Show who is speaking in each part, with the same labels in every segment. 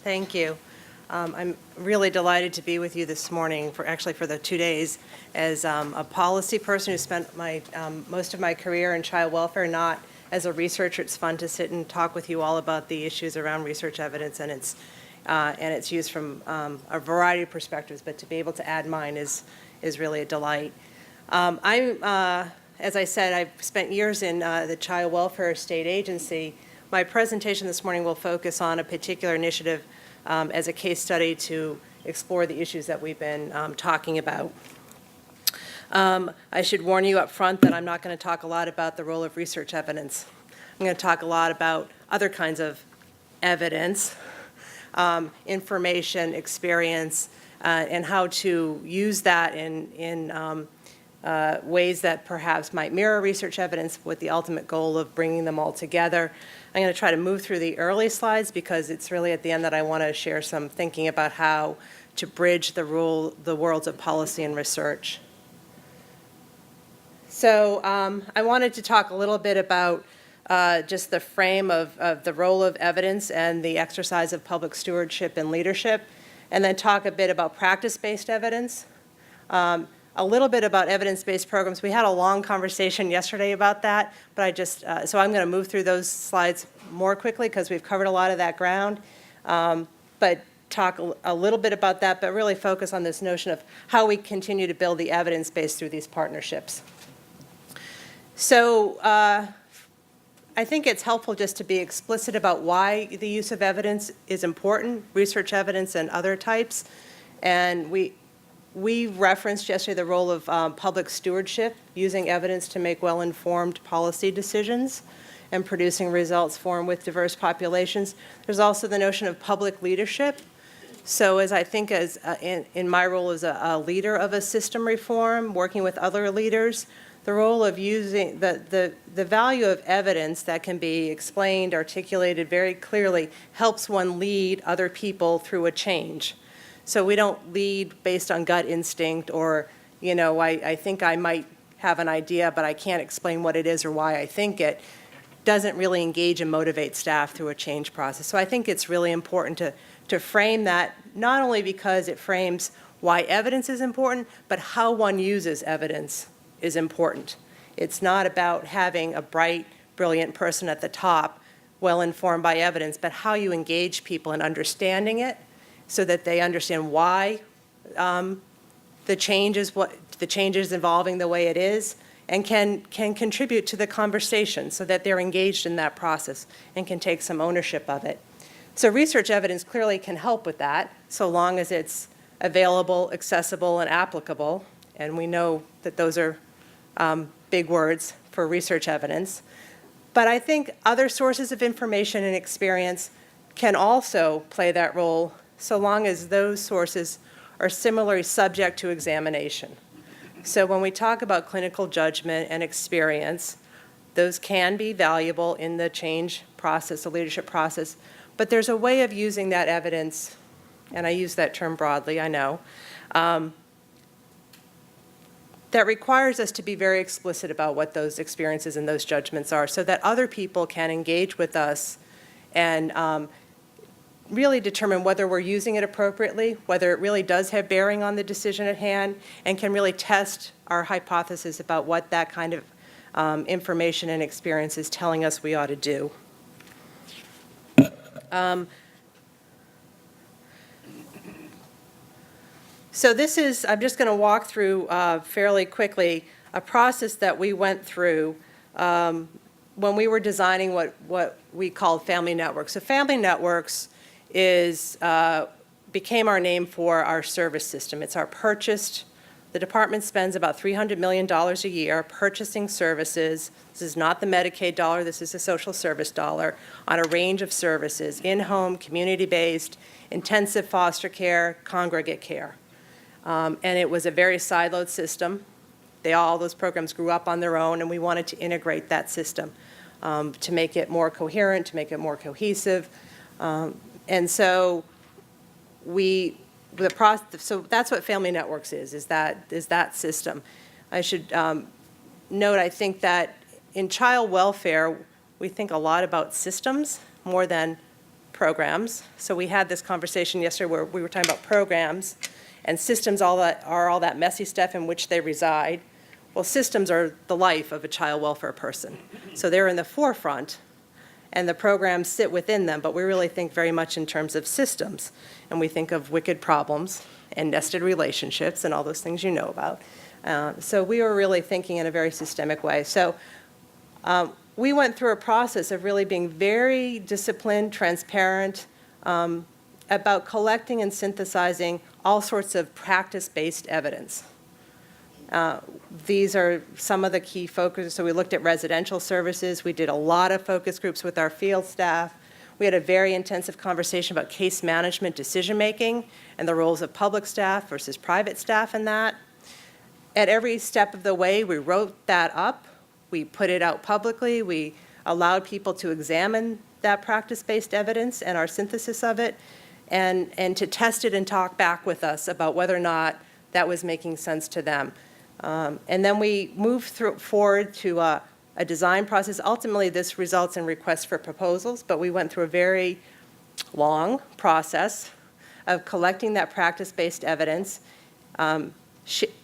Speaker 1: Thank you. I'm really delighted to be with you this morning, for the 2 days, as a policy person who spent most of my career in child welfare, not as a researcher. It's fun to sit and talk with you all about the issues around research evidence and its use from a variety of perspectives, but to be able to add mine is really a delight. As I said, I've spent years in the child welfare state agency. My presentation this morning will focus on a particular initiative as a case study to explore the issues that we've been talking about. I should warn you up front that I'm not going to talk a lot about the role of research evidence. I'm going to talk a lot about other kinds of evidence, information, experience, and how to use that in ways that perhaps might mirror research evidence with the ultimate goal of bringing them all together. I'm going to try to move through the early slides because it's really at the end that I want to share some thinking about how to bridge the worlds of policy and research. So I wanted to talk a little bit about just the frame of the role of evidence and the exercise of public stewardship and leadership, and then talk a bit about practice-based evidence. A little bit about evidence-based programs. We had a long conversation yesterday about that, but so I'm going to move through those slides more quickly because we've covered a lot of that ground, but talk a little bit about that, but really focus on this notion of how we continue to build the evidence base through these partnerships. So I think it's helpful just to be explicit about why the use of evidence is important, research evidence and other types, and we referenced yesterday the role of public stewardship, using evidence to make well-informed policy decisions and producing results for and with diverse populations. There's also the notion of public leadership. So as I think in my role as a leader of a system reform, working with other leaders, the role of using the value of evidence that can be explained, articulated very clearly, helps one lead other people through a change. So we don't lead based on gut instinct or, I think I might have an idea, but I can't explain what it is or why I think it. Doesn't really engage and motivate staff through a change process. So I think it's really important to frame that, not only because it frames why evidence is important, but how one uses evidence is important. It's not about having a bright, brilliant person at the top, well informed by evidence, but how you engage people in understanding it, so that they understand why the change is evolving the way it is, and can contribute to the conversation so that they're engaged in that process and can take some ownership of it. So research evidence clearly can help with that, so long as it's available, accessible, and applicable. And we know that those are big words for research evidence. But I think other sources of information and experience can also play that role, so long as those sources are similarly subject to examination. So when we talk about clinical judgment and experience, those can be valuable in the change process, the leadership process, but there's a way of using that evidence, and I use that term broadly, I know, that requires us to be very explicit about what those experiences and those judgments are, so that other people can engage with us and really determine whether we're using it appropriately, whether it really does have bearing on the decision at hand, and can really test our hypothesis about what that kind of information and experience is telling us we ought to do. So this is, I'm just going to walk through fairly quickly a process that we went through when we were designing what we called family networks. So family networks became our name for our service system. It's our purchased, the department spends about $300 million a year purchasing services. This is not the Medicaid dollar, this is a social service dollar, on a range of services: in-home, community-based, intensive foster care, congregate care. And it was a very siloed system. All those programs grew up on their own, and we wanted to integrate that system to make it more coherent, to make it more cohesive. And so so that's what Family Networks is that system. I should note, I think that in child welfare, we think a lot about systems more than programs. So we had this conversation yesterday where we were talking about programs, and systems all that messy stuff in which they reside. Well, systems are the life of a child welfare person. So they're in the forefront, and the programs sit within them, but we really think very much in terms of systems. And we think of wicked problems and nested relationships and all those things you know about. So we were really thinking in a very systemic way. So we went through a process of really being very disciplined, transparent, about collecting and synthesizing all sorts of practice-based evidence. These are some of the key focuses. So we looked at residential services. We did a lot of focus groups with our field staff. We had a very intensive conversation about case management decision-making and the roles of public staff versus private staff in that. At every step of the way, we wrote that up. We put it out publicly. We allowed people to examine that practice-based evidence and our synthesis of it, and to test it and talk back with us about whether or not that was making sense to them. And then we moved forward to a design process. Ultimately, this results in requests for proposals, but we went through a very long process of collecting that practice-based evidence,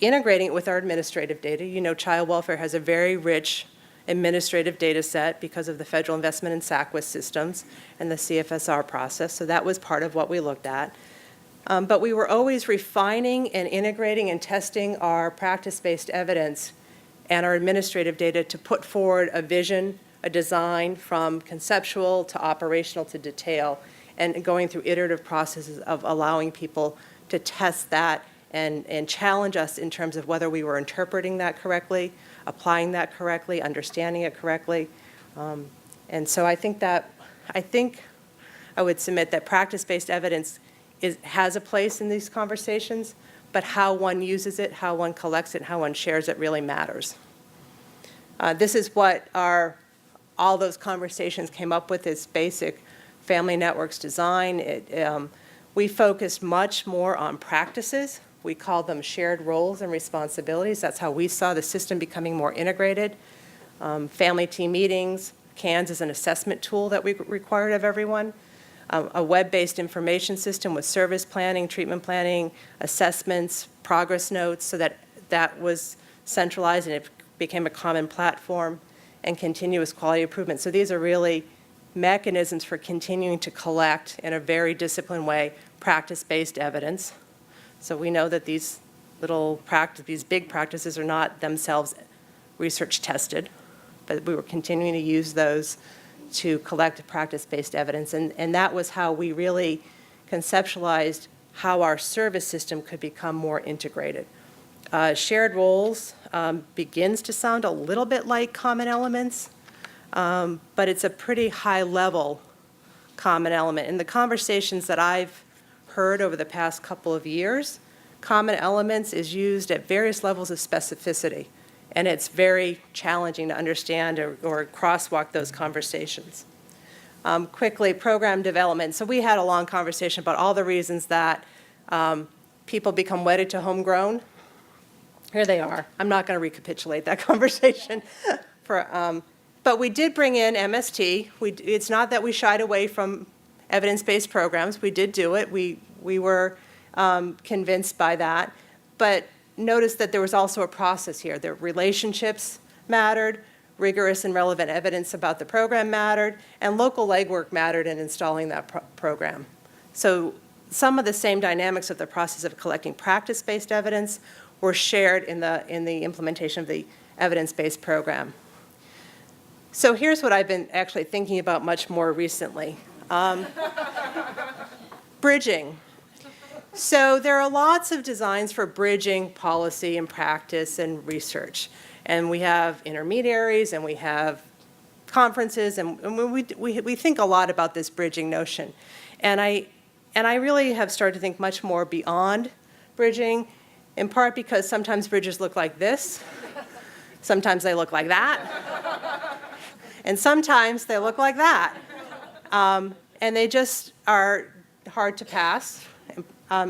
Speaker 1: integrating it with our administrative data. You know, child welfare has a very rich administrative data set because of the federal investment in SACWIS systems and the CFSR process, so that was part of what we looked at. But we were always refining and integrating and testing our practice-based evidence and our administrative data to put forward a vision, a design from conceptual to operational to detail, and going through iterative processes of allowing people to test that and challenge us in terms of whether we were interpreting that correctly, applying that correctly, understanding it correctly. And so I think I would submit that practice-based evidence has a place in these conversations, but how one uses it, how one collects it, how one shares it really matters. This is what all those conversations came up with, this basic family networks design. We focused much more on practices. We called them shared roles and responsibilities. That's how we saw the system becoming more integrated. Family team meetings, CANS is an assessment tool that we required of everyone. A web-based information system with service planning, treatment planning, assessments, progress notes, so that was centralized and it became a common platform, and continuous quality improvement. So these are really mechanisms for continuing to collect in a very disciplined way practice-based evidence. So we know that these big practices are not themselves research tested, but we were continuing to use those to collect practice-based evidence. And that was how we really conceptualized how our service system could become more integrated. Shared roles begins to sound a little bit like common elements, but it's a pretty high-level common element. In the conversations that I've heard over the past couple of years, common elements is used at various levels of specificity, and it's very challenging to understand or crosswalk those conversations. Quickly, program development. So we had a long conversation about all the reasons that people become wedded to homegrown. Here they are. I'm not going to recapitulate that conversation. But we did bring in MST. It's not that we shied away from evidence-based programs. We did do it. We were convinced by that. But notice that there was also a process here. The relationships mattered, rigorous and relevant evidence about the program mattered, and local legwork mattered in installing that program. So some of the same dynamics of the process of collecting practice-based evidence were shared in the implementation of the evidence-based program. So here's what I've been actually thinking about much more recently. Bridging. So there are lots of designs for bridging policy and practice and research. And we have intermediaries and we have conferences, and we think a lot about this bridging notion. And I really have started to think much more beyond bridging, in part because sometimes bridges look like this, sometimes they look like that, and sometimes they look like that. And they just are hard to pass,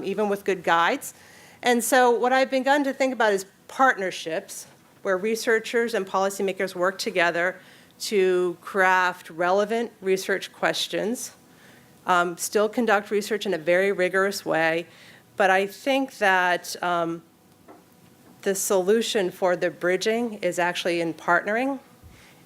Speaker 1: even with good guides. And so what I've begun to think about is partnerships where researchers and policymakers work together to craft relevant research questions still conduct research in a very rigorous way, but I think that the solution for the bridging is actually in partnering.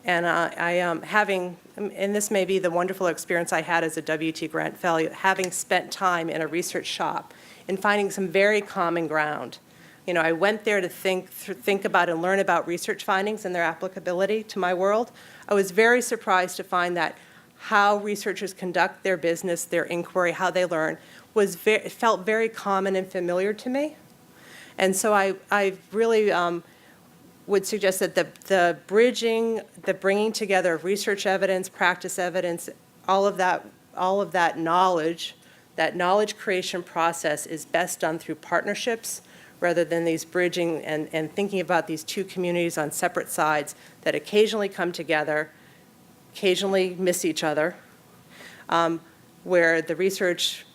Speaker 1: And I am having, and this may be the wonderful experience I had as a WT grant fellow, having spent time in a research shop and finding some very common ground. You know, I went there to think about and learn about research findings and their applicability to my world. I was very surprised to find that how researchers conduct their business, their inquiry, how they learn, it felt very common and familiar to me. And so I really would suggest that the bridging, the bringing together of research evidence, practice evidence, all of that knowledge creation process is best done through partnerships rather than these bridging and thinking about these two communities on separate sides that occasionally come together, occasionally miss each other, where the research,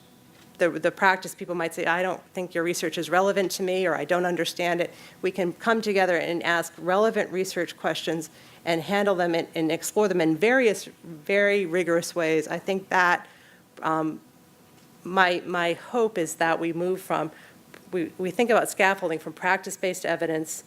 Speaker 1: the practice people might say, I don't think your research is relevant to me, or I don't understand it. We can come together and ask relevant research questions and handle them and explore them in various, very rigorous ways. I think that my hope is that we move from, we think about scaffolding from practice-based evidence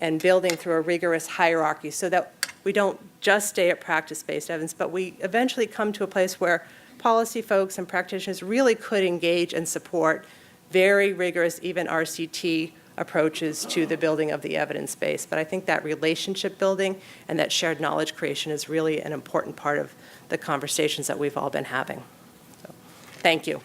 Speaker 1: and building through a rigorous hierarchy so that we don't just stay at practice-based evidence, but we eventually come to a place where policy folks and practitioners really could engage and support very rigorous, even RCT approaches to the building of the evidence base. But I think that relationship building and that shared knowledge creation is really an important part of the conversations that we've all been having. So, thank you.